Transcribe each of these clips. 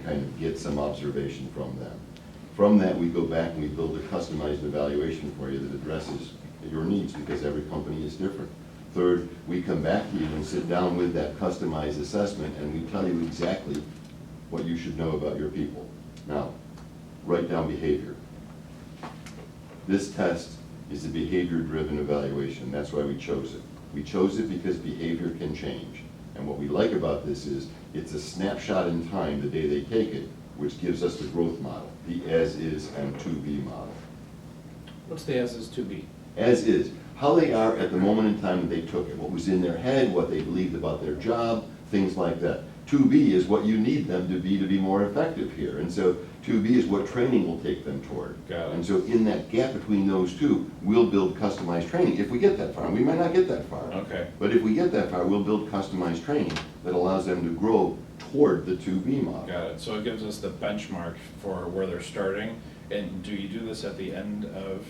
kind of get some observation from them. From that, we go back and we build a customized evaluation for you that addresses your needs, because every company is different. Third, we come back to you and sit down with that customized assessment, and we tell you exactly what you should know about your people. Now, write down behavior. This test is a behavior-driven evaluation. That's why we chose it. We chose it because behavior can change. And what we like about this is it's a snapshot in time the day they take it, which gives us the growth model, the as-is and to-be model. What's the as-is to be? As is, how they are at the moment in time that they took it, what was in their head, what they believed about their job, things like that. To be is what you need them to be more effective here. And so to be is what training will take them toward. Got it. And so in that gap between those two, we'll build customized training. If we get that far, and we might not get that far. Okay. But if we get that far, we'll build customized training that allows them to grow toward the to be model. Got it. So it gives us the benchmark for where they're starting. And do you do this at the end of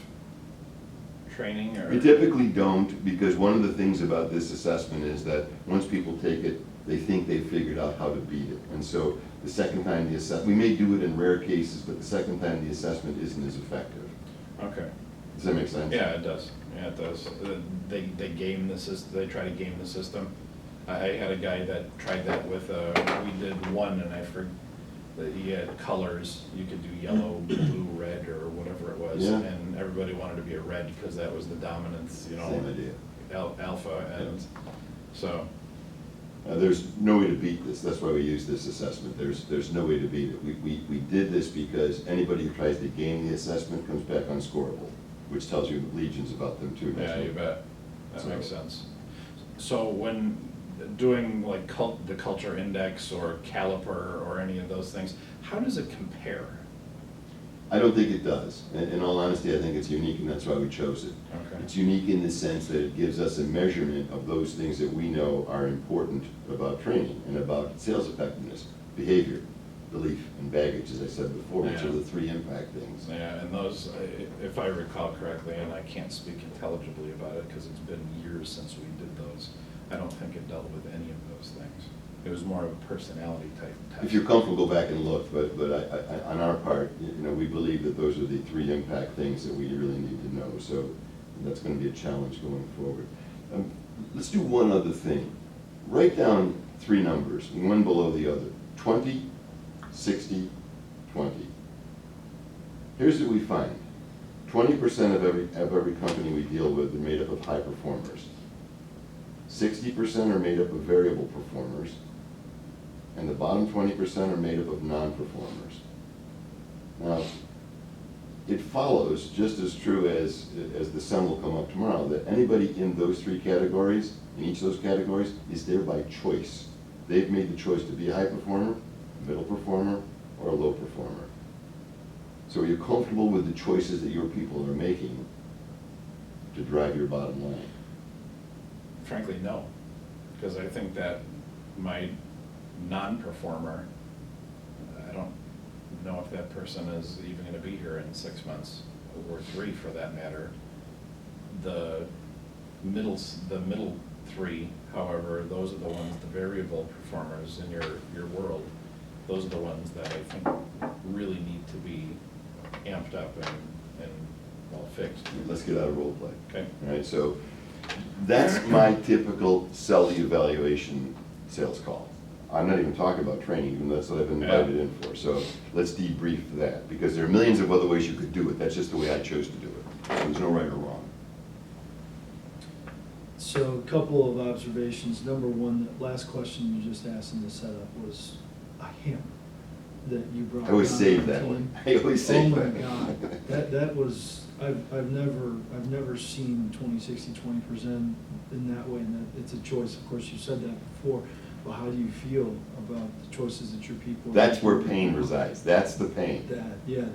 training, or? We typically don't, because one of the things about this assessment is that once people take it, they think they've figured out how to beat it. And so the second time the assessment, we may do it in rare cases, but the second time the assessment isn't as effective. Okay. Does that make sense? Yeah, it does. Yeah, it does. They game the system. They try to game the system. I had a guy that tried that with. We did one, and I forgot that he had colors. You could do yellow, blue, red, or whatever it was, Yeah. and everybody wanted to be a red because that was the dominance. You know, Same idea. Alpha, and so. There's no way to beat this. That's why we use this assessment. There's no way to beat it. We did this because anybody who tries to game the assessment comes back unscorable, which tells you legions about them too. Yeah, you bet. That So- makes sense. So when doing like the culture index or caliper or any of those things, how does it compare? I don't think it does. In all honesty, I think it's unique, and that's why we chose it. Okay. It's unique in the sense that it gives us a measurement of those things that we know are important about training and about sales effectiveness, behavior, belief, and baggage, as I said before, which Yeah. are the three impact things. Yeah, and those, if I recall correctly, and I can't speak intelligibly about it because it's been years since we did those, I don't think it dealt with any of those things. It was more of a personality type test. If you're comfortable, go back and look, but I, on our part, we believe that those are the three impact things that we really need to know, so that's gonna be a challenge going forward. Let's do one other thing. Write down three numbers, one below the other, 20, 60, 20. Here's what we find. 20% of every company we deal with are made up of high performers. 60% are made up of variable performers, and the bottom 20% are made up of non-performers. Now, it follows, just as true as the sun will come up tomorrow, that anybody in those three categories, in each of those categories, is there by choice. They've made the choice to be a high performer, a middle performer, or a low performer. So are you comfortable with the choices that your people are making to drive your bottom line? Frankly, no, because I think that my non-performer, I don't know if that person is even going to be here in 6 months, or 3 for that matter. The middle three, however, those are the ones, the variable performers in your world, those are the ones that I think really need to be amped up and well fixed. Let's get out of role play. Okay. All right, so that's my typical sell the evaluation sales call. I'm not even talking about training, even though that's what I've been invited in for. So let's debrief that, because there are millions of other ways you could do it. That's just the way I chose to do it. So there's no right or wrong. So a couple of observations. Number one, the last question you just asked in the setup was a hammer that you brought. I always down save on that the one. team. I always save that. Oh my God, that was, I've never seen 20, 60, 20% in that way, and that it's a choice. Of course, you said that before. Well, how do you feel about the choices that your people are That's where making? pain resides. That's the pain. That, yeah,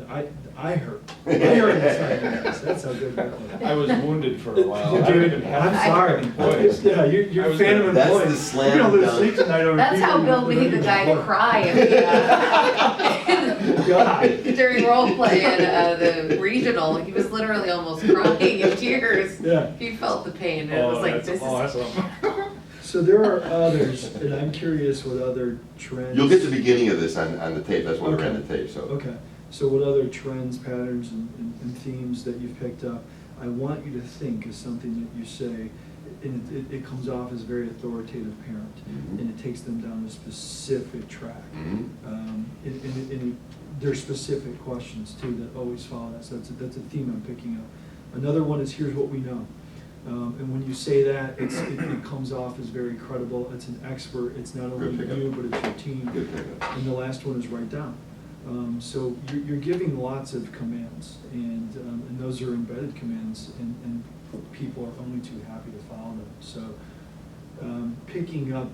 I heard. I heard inside. That's how good that was. I was wounded for a while. I Dude, don't even have I'm sorry. employees. Yeah, you're I a was fan gonna- of That's the employees. slam You're gonna lose dunk. sleep tonight over That's how people Bill made the guy cry God. during role play at the regional. He was literally almost crying in tears. Yeah. He felt the pain, and it was like, this is. Awesome. So there are others, and I'm curious what other trends. You'll get the beginning of this on the tape, that's why we're on the tape, so. Okay, so what other trends, patterns, and themes that you've picked up, I want you to think is something that you say, and it comes off as very authoritative parent, Mhm. and it takes them down a specific track. Mhm. And there's specific questions too that always follow that, so that's a theme I'm picking up. Another one is, here's what we know. And when you say that, it comes off as very credible, it's an expert, it's not only Good pickup. you, but it's your team. Good pickup. And the last one is write down. So you're giving lots of commands, and those are embedded commands, and people are only too happy to follow them. So picking up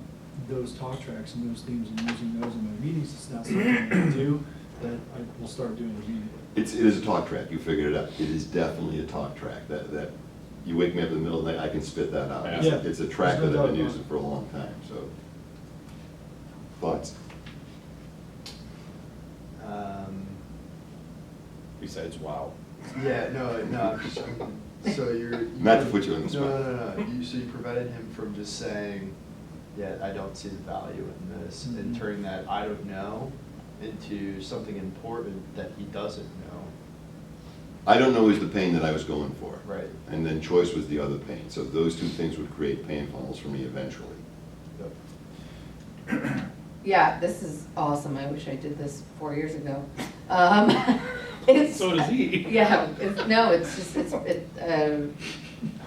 those talk tracks and those themes and using those in my meetings, it's not something I do, that I will start doing immediately. It is a talk track, you figured it out. It is definitely a talk track. That you wake me up in the middle of the night, I can spit that out. Yeah. It's a track There's no that I've been doubt about using it. for a long time, so. Thoughts? Besides, wow. Yeah, no, I'm just, so you're. Not to put you on the spot. No. So you prevented him from just saying, yeah, I don't see the value in this, and Mhm. turning that I don't know into something important that he doesn't know. I don't know is the pain that I was going for. Right. And then choice was the other pain. So those two things would create pain funnels for me eventually. Yep. Yeah, this is awesome. I wish I did this 4 years ago. It's, So does he. Yeah,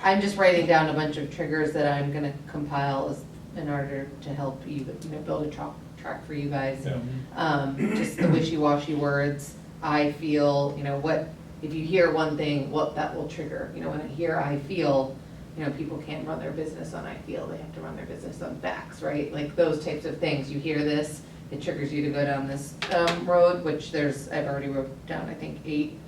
I'm just writing down a bunch of triggers that I'm gonna compile in order to help you, build a track for you guys. Yeah. Just the wishy-washy words, I feel, what, if you hear one thing, what that will trigger. When I hear I feel, people can't run their business on I feel, they have to run their business on facts, right? Like those types of things, you hear this, it triggers you to go down this road, which I've already wrote down, I think 8.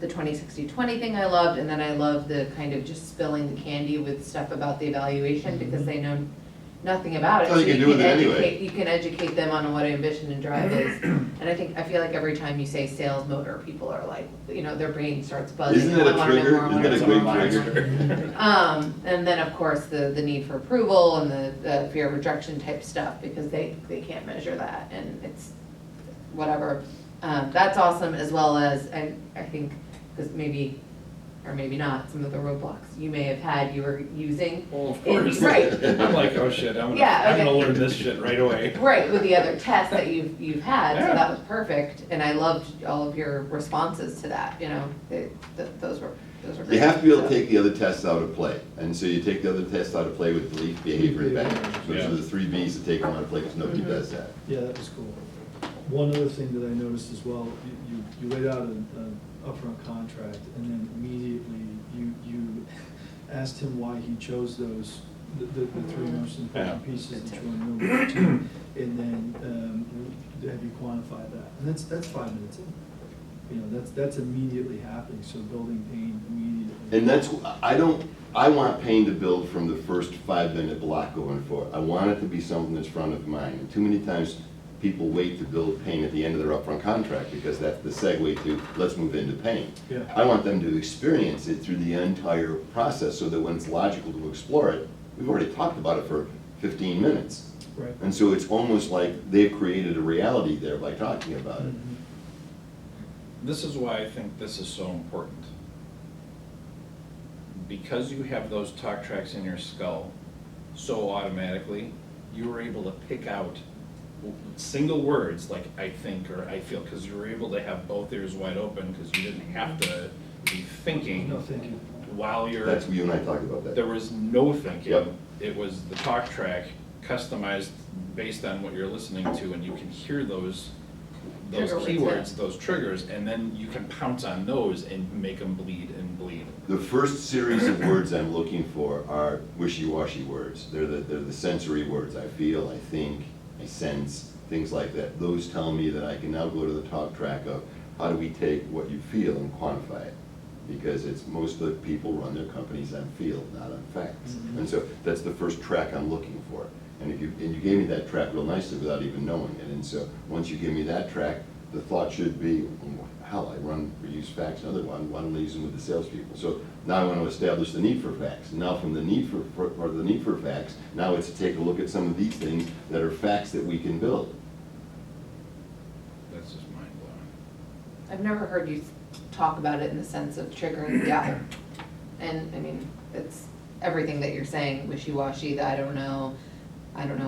The 20-60-20 thing I loved, and then I love the kind of just spilling the candy with stuff about the evaluation, because they know nothing about it. That's all you can do with it anyway. You can educate them on what ambition and drive is. And I feel like every time you say sales motor, people are like, their brain starts buzzing. Isn't it I a wanna know trigger? more, I wanna Isn't know that a more, I great wanna know more. And then, of course, the need for approval and the fear of rejection type stuff, because they can't measure that, and it's whatever. That's awesome, as well as, and I think, because maybe, or maybe not, some of the roadblocks you may have had, you were using. Well, of course. Right. I'm like, oh shit, I'm Yeah, gonna okay. learn this shit right away. Right, with the other tests that you've had, so Yeah. that was perfect, and I loved all of your responses to that, those were great. You have to be able to So- take the other tests out of play. And so you take the other tests out of play with belief, behavior, and behavior. Those Yeah. are the 3 Bs to take them out of play, because nobody Mhm. does that. Yeah, that was cool. One other thing that I noticed as well, you laid out an upfront contract, and then immediately you asked him why he chose those, the 3 most important Yeah. pieces that you want to know about, too. And then, have you quantified that? And that's 5 minutes in. That's immediately happening, so building pain immediately. And I want pain to build from the first 5-minute block going forward. I want it to be something that's front of mind. And too many times, people wait to build pain at the end of their upfront contract, because that's the segue to, let's move into pain. Yeah. I want them to experience it through the entire process, so that when it's logical to explore it, we've already talked about it for 15 minutes. Right. And so it's almost like they've created a reality there by talking about it. Mhm. This is why I think this is so important. Because you have those talk tracks in your skull so automatically, you were able to pick out single words like I think or I feel, because you were able to have both ears wide open, because you didn't have to be thinking No thinking. while you're. That's, you and I talked about that. There was no thinking. Yep. It was the talk track customized based on what you're listening to, and you can hear those Trigger words, keywords, yeah. those triggers, and then you can pounce on those and make them bleed and bleed. The first series of words I'm looking for are wishy-washy words. They're the sensory words. I feel, I think, I sense, things like that. Those tell me that I can now go to the talk track of how do we take what you feel and quantify it? Because it's most of the people run their companies on feel, not on facts. Mhm. And so that's the first track I'm looking for. And you gave me that track real nicely without even knowing it. And so once you give me that track, the thought should be, hell, we use fax, another one, why don't we use them with the salespeople? So now I want to establish the need for fax. Now from the need for fax, now it's to take a look at some of these things that are fax that we can build. That's just mind blowing. I've never heard you talk about it in the sense of triggering doubt. And, I mean, it's everything that you're saying, wishy-washy, that I don't know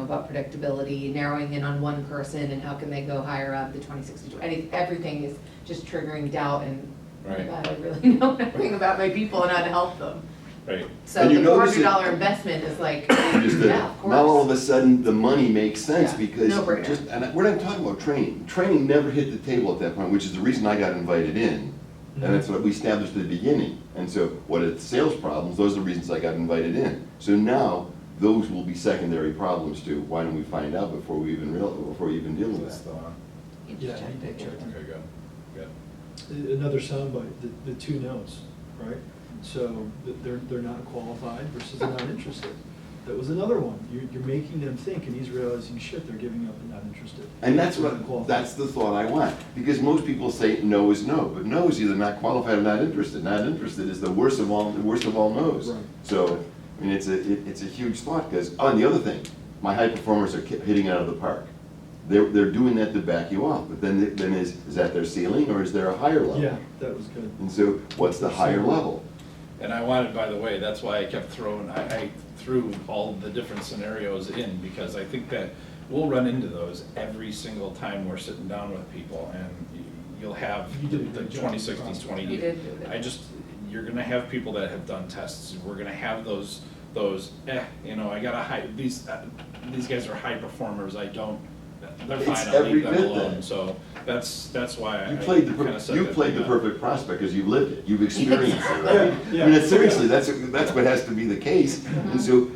about predictability, narrowing in on one person and how can they go higher up, the 2060, everything is just triggering doubt and, oh my Right. God, I really know nothing about my people and how to help them. Right. So And you the notice it- $400 investment is like, Just yeah, of course. now all of a sudden, the money makes sense Yeah, because no-brainer. just, and we're not talking about training. Training never hit the table at that point, which is the reason I got invited in. And that's what we established at the beginning. And so what are the sales problems, those are the reasons I got invited in. So now, those will be secondary problems too. Why don't we find out before we even deal with That's that? the one. You Yeah, just checked you it. checked Okay, good, good. Another soundbite, the two no's, right? So they're not qualified versus they're not interested. That was another one. You're making them think, and he's realizing, shit, they're giving up and not interested. And that's They're not qualified. that's the thought I want. Because most people say no is no, but no is either not qualified or not interested. Not interested is the worst of all no's. Right. So, I mean, it's a huge thought, because, oh, and the other thing, my high performers are hitting it out of the park. They're doing that to back you off, but then is that their ceiling, or is there a higher level? Yeah, that was good. And so, what's the higher level? And I wanted, by the way, that's why I kept throwing, I threw all the different scenarios in, because I think that we'll run into those every single time we're sitting down with people, and you'll have You did a the good job. 2060s, 20. You did do that. You're gonna have people that have done tests, we're gonna have those, I got a high, these guys are high performers, they're It's fine, I'll every leave them bit alone, that. so that's why I You played the kinda set you that played thing the up. perfect prospect, because you've lived it, you've experienced it, right? Yeah, I mean, yeah. seriously, that's what has to be the case. And so,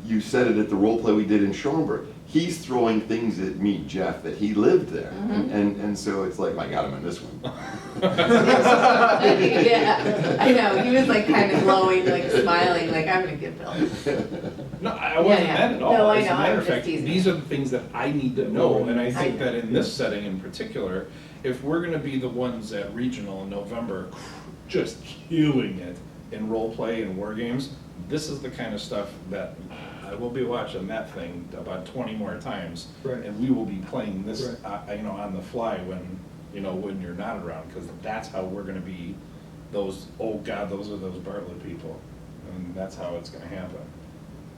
you said it at the role play we did in Schaumburg. He's throwing things at me, Jeff, that he lived there, and so it's like, I got him on this one. Yeah, I know, he was like kind of glowing, like smiling, like, I'm gonna get Bill. No, I wasn't Yeah, yeah. that at all. No, I As a know, matter I'm of just fact, teasing. these are the things that I need to know, and I think know. that in this setting in particular, if we're gonna be the ones at regional in November, just killing it in role play and war games, this is the kind of stuff that I will be watching that thing about 20 more times. Right. And we will be playing this, Right. on the fly when you're not around, because that's how we're gonna be those, oh God, those are those Bartlett people. And that's how it's gonna happen.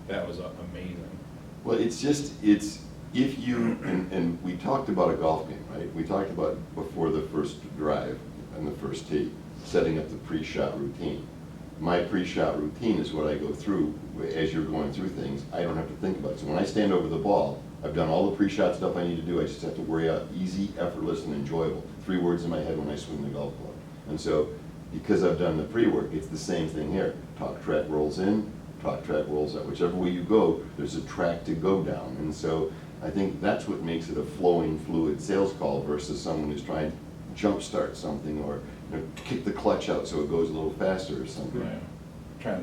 That was amazing. Well, it's if you, and we talked about a golf game, right? We talked about before the first drive and the first tee, setting up the pre-shot routine. My pre-shot routine is what I go through as you're going through things. I don't have to think about it. So when I stand over the ball, I've done all the pre-shot stuff I need to do. I just have to worry out easy, effortless, and enjoyable. 3 words in my head when I swing the golf club. And so, because I've done the pre-work, it's the same thing here. Talk track rolls in, talk track rolls out. Whichever way you go, there's a track to go down. And so, I think that's what makes it a flowing, fluid sales call versus someone who's trying to jumpstart something or kick the clutch out so it goes a little faster or something. Right.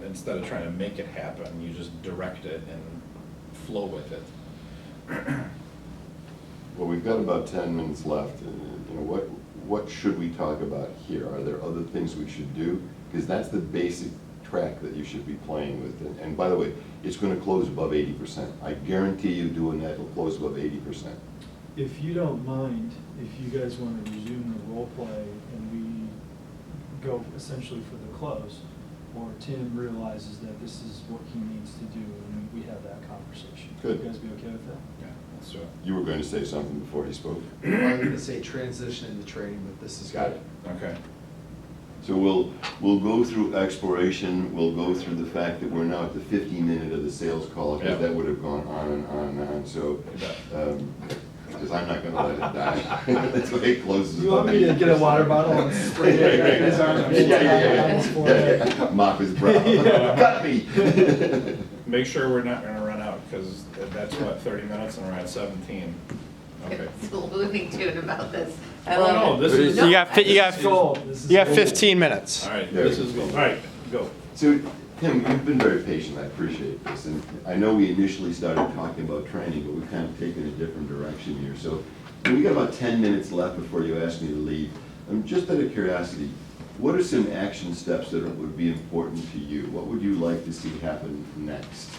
Instead of trying to make it happen, you just direct it and flow with it. Well, we've got about 10 minutes left. What should we talk about here? Are there other things we should do? Because that's the basic track that you should be playing with. And by the way, it's going to close above 80%. I guarantee you doing that, it'll close above 80%. If you don't mind, if you guys want to resume the role play and we go essentially for the close, or Tim realizes that this is what he needs to do and we have that conversation. Good. You guys be okay with that? Yeah, let's do it. You were going to say something before he spoke. I was gonna say transition into training, but this is Got good. it. Okay. So we'll go through exploration, we'll go through the fact that we're now at the 50-minute of the sales call, because Yeah. that would have gone on and on and on, so, You bet. because I'm not gonna let it die. That's why it closes. You want me to get a water bottle and spray it right in his arm? Yeah. Mop his brow. Yeah. Cut me. Make sure we're not gonna run out, because that's what, 30 minutes and we're at 17. Okay. It's a Looney Tune about this. I Oh, love no, it. this is. No. You got This is gold. This is you got gold. 15 minutes. All right, There this we is go. good. All right, go. So, Tim, you've been very patient, I appreciate this, and I know we initially started talking about training, but we've kind of taken a different direction here. So, So we got about 10 minutes left before you ask me to leave. Just out of curiosity, what are some action steps that would be important to you? What would you like to see happen next,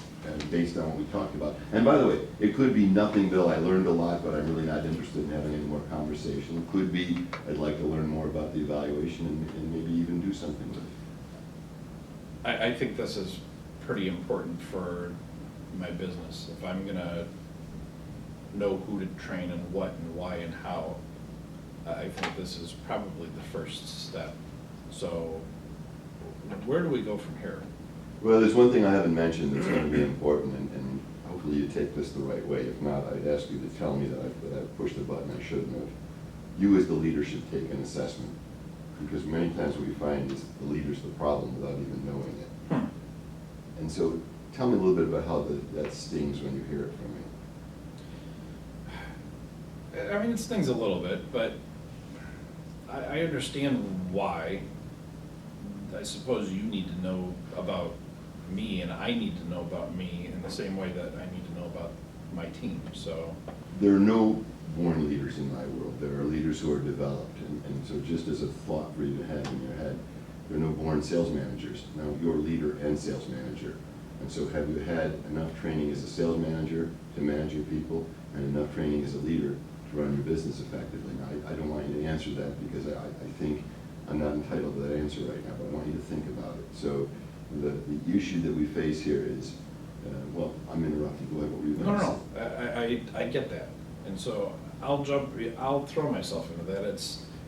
based on what we talked about? And by the way, it could be nothing, Bill, I learned a lot, but I'm really not interested in having any more conversation. It could be, I'd like to learn more about the evaluation and maybe even do something with it. I think this is pretty important for my business. If I'm gonna know who to train and what and why and how, I think this is probably the first step. So where do we go from here? Well, there's one thing I haven't mentioned that's going to be important, and hopefully you take this the right way. If not, I'd ask you to tell me that I've pushed the button I shouldn't have. You as the leader should take an assessment, because many times what we find is the leader's the problem without even knowing it. And so tell me a little bit about how that stings when you hear it from me. I mean, it stings a little bit, but I understand why. I suppose you need to know about me, and I need to know about me in the same way that I need to know about my team, so. There are no born leaders in my world. There are leaders who are developed, and so just as a thought for you to have in your head, there are no born sales managers. Now, you're a leader and sales manager. And so have you had enough training as a sales manager to manage your people, and enough training as a leader to run your business effectively? Now, I don't want you to answer that because I think I'm not entitled to that answer right now, but I want you to think about it. So the issue that we face here is, well, I'm interrupting. Go ahead, what were you going to say? No, I get that. And so I'll throw myself into that.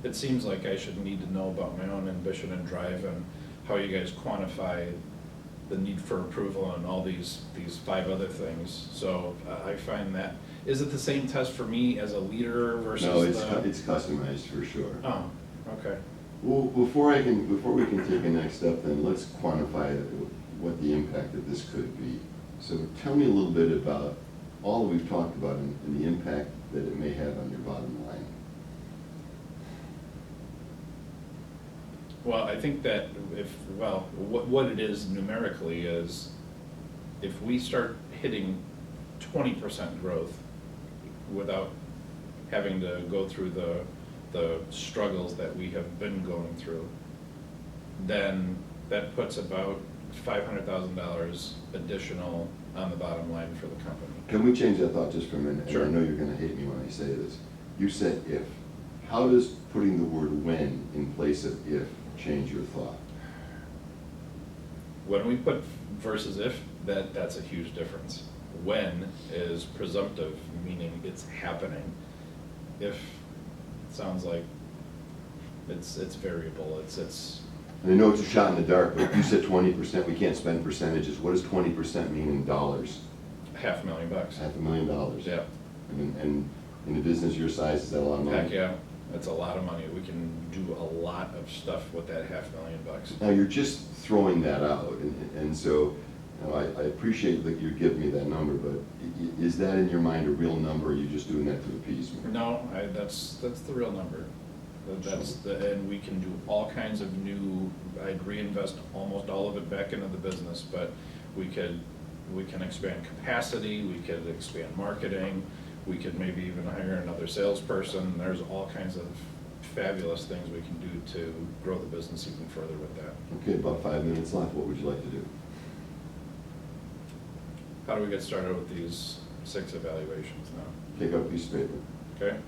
It seems like I should need to know about my own ambition and drive and how you guys quantify the need for approval and all these 5 other things. So I find that, is it the same test for me as a leader versus No, it's customized for sure. Oh, okay. Well, before we can take a next step, then let's quantify what the impact of this could be. So tell me a little bit about all that we've talked about and the impact that it may have on your bottom line. Well, I think that what it is numerically is if we start hitting 20% growth without having to go through the struggles that we have been going through, then that puts about $500,000 additional on the bottom line for the company. Can we change that thought just for a minute? Sure. And I know you're gonna hate me when I say this. You said if. How does putting the word when in place of if change your thought? When we put versus if, that's a huge difference. When is presumptive, meaning it's happening. If sounds like it's variable. It's. And I know it's a shot in the dark, but you said 20%. We can't spend percentages. What does 20% mean in dollars? $500,000. $500,000. Yeah. And in a business your size, is that a lot of money? Heck yeah, that's a lot of money. We can do a lot of stuff with that $500,000. Now, you're just throwing that out, and so, you know, I appreciate that you're giving me that number, but is that in your mind a real number, or are you just doing that to appease me? No, that's the real number. And we can do all kinds of new, I'd reinvest almost all of it back into the business, but we can expand capacity, we could expand marketing, we could maybe even hire another salesperson. There's all kinds of fabulous things we can do to grow the business even further with that. Okay, about 5 minutes left. What would you like to do? How do we get started with these 6 evaluations now? Take out a piece of paper. Okay,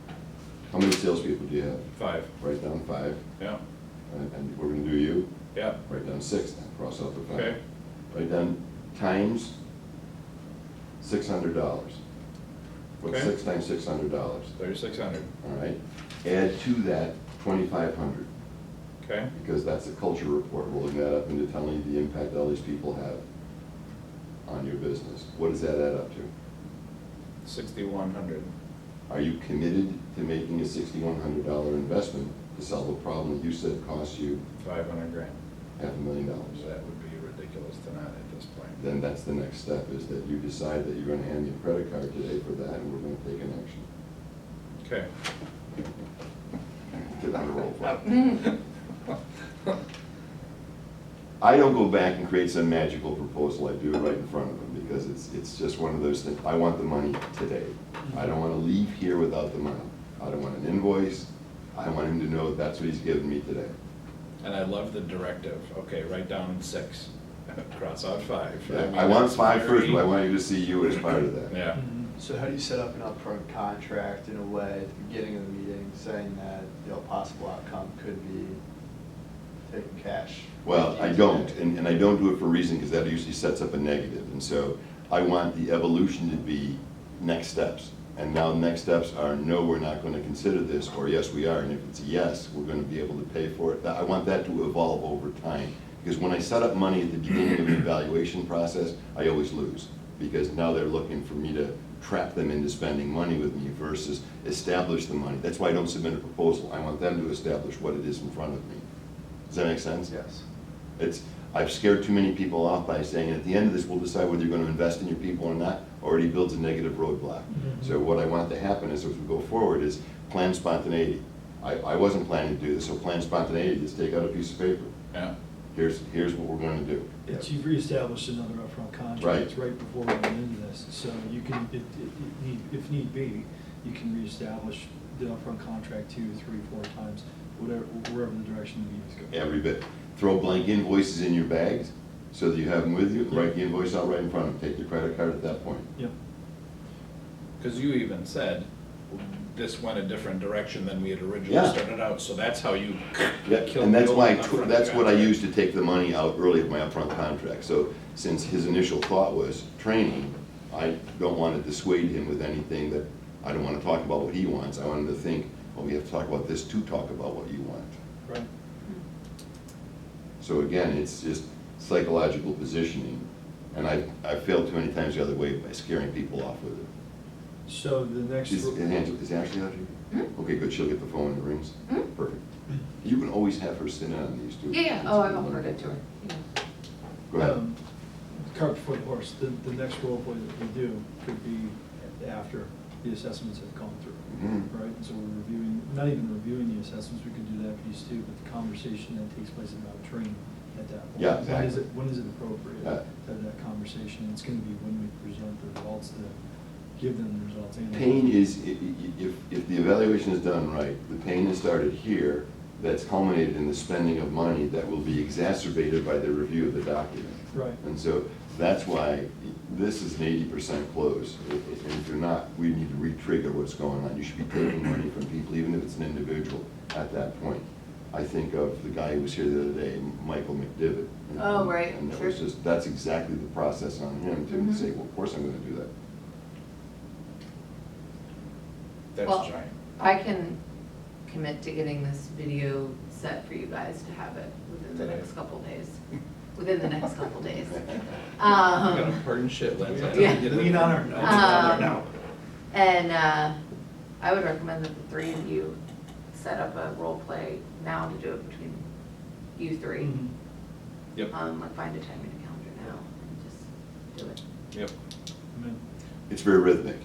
How many salespeople do you have? 5, Write down 5, yeah, and we're gonna do you. yeah, Write down 6, then cross out the 5. okay, Write down times $600. What's Okay. 6 times $600? 3,600, All right. Add to that 2,500, okay, because that's a culture report, rolling that up into telling you the impact all these people have on your business. What does that add up to? 6,100, Are you committed to making a $6,100 investment to solve a problem that you said cost you $500,000. $500,000? That would be ridiculous to not at this point. Then that's the next step, is that you decide that you're gonna hand me a credit card today for that, and we're gonna take an action. Okay. Get on the roll, Fred. I don't go back and create some magical proposal. I do it right in front of them, because it's just one of those things. I want the money today. I don't wanna leave here without the money. I don't want an invoice. I want him to know that's what he's giving me today. And I love the directive, okay, write down 6, cross out 5. Yeah, mean, I want that's 5 first, very- but I want you to see you as part of that. Yeah, Mhm. So how do you set up an upfront contract in a way at the beginning of the meeting saying that, you know, possible outcome could be taking cash? Well, I don't, and I don't do it for a reason, because that usually sets up a negative. And so I want the evolution to be next steps. And now next steps are, no, we're not gonna consider this, or yes, we are. And if it's a yes, we're gonna be able to pay for it. I want that to evolve over time. Because when I set up money at the beginning of the evaluation process, I always lose. Because now they're looking for me to trap them into spending money with me versus establish the money. That's why I don't submit a proposal. I want them to establish what it is in front of me. Does that make sense? Yes. I've scared too many people off by saying, at the end of this, we'll decide whether you're gonna invest in your people or not, already builds a negative roadblock. So what I want to happen is, as we go forward, is plan spontaneity. I wasn't planning to do this, so plan spontaneity, just take out a piece of paper. yeah. Here's what we're gonna do. It's, you've reestablished another upfront contract right before we went into this, so you can, if need be, you can reestablish the upfront contract 2, 3, 4 times, wherever the direction the meetings go. Every bit. Throw blank invoices in your bags, so that you have them with you, write the invoice out right in front of them, take your credit card at that point. Yep. Because you even said, this went a different direction than we had originally Yeah. started out, so that's how you Yep, killed and the that's old why, upfront that's what I contract. used to take the money out early of my upfront contract. So since his initial thought was training, I don't want to dissuade him with anything that, I don't want to talk about what he wants. I want him to think, well, we have to talk about this to talk about what you want. Right. So again, it's just psychological positioning, and I've failed too many times the other way by scaring people off with it. So the next. Is Ashley out here? Hmm? Okay, good, she'll get the phone when it rings. Hmm? Perfect. You can always have her sit in on these too. Yeah, oh, I won't forget to her. Yeah. Go ahead. Cart before the horse, the next role play that we do could be after the assessments have gone through, Mhm. right? And so we're reviewing, not even reviewing the assessments, we could do that piece too, but the conversation that takes place about training at that point. Yeah, When is it appropriate Yeah. to have that conversation? It's gonna be when we present the results, to give them the results. And Pain is, if the evaluation is done right, the pain is started here, that's culminated in the spending of money that will be exacerbated by the review of the document. Right. And so that's why this is an 80% close. And if you're not, we need to re-trigger what's going on. You should be taking money from people, even if it's an individual, at that point. I think of the guy who was here the other day, Michael McDivitt. Oh, right, And that sure. was just, that's exactly the process on him to Mhm. say, well, of course I'm gonna do that. That's Well, giant. I can commit to getting this video set for you guys to have it within the Today. next couple days. Within the next couple days. We got a pardon shit, let's. Yeah. Lean on our notes on there now. And I would recommend that the 3 of you set up a role play now to do it between you 3. Mhm. Yep, Like find a time in your calendar now and just do it. yep. Amen. It's very rhythmic,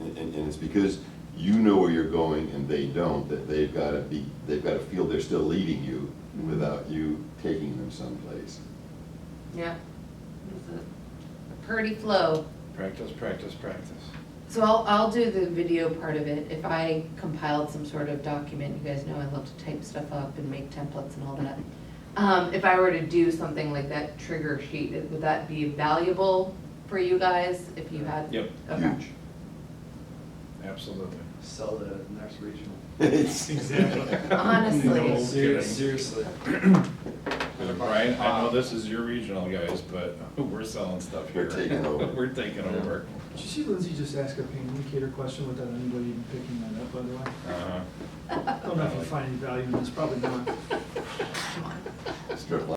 and it's because you know where you're going and they don't, that they've got to feel they're still leading you without you taking them someplace. Yeah. It's a pretty flow. Practice, practice, practice. So I'll do the video part of it. If I compiled some sort of document, you guys know I love to type stuff up and make templates and all that. If I were to do something like that trigger sheet, would that be valuable for you guys if you had? Yep. Okay. Huge. Absolutely. Sell it at the next regional. It's- Honestly. Seriously. Brian, I know this is your regional guys, but we're selling stuff here. We're taking over. We're taking over. Did you see Lindsay just ask a pain indicator question without anybody even picking that up, by the way? Uh-huh. I don't know if you find any value in this, probably not. Come on. Strip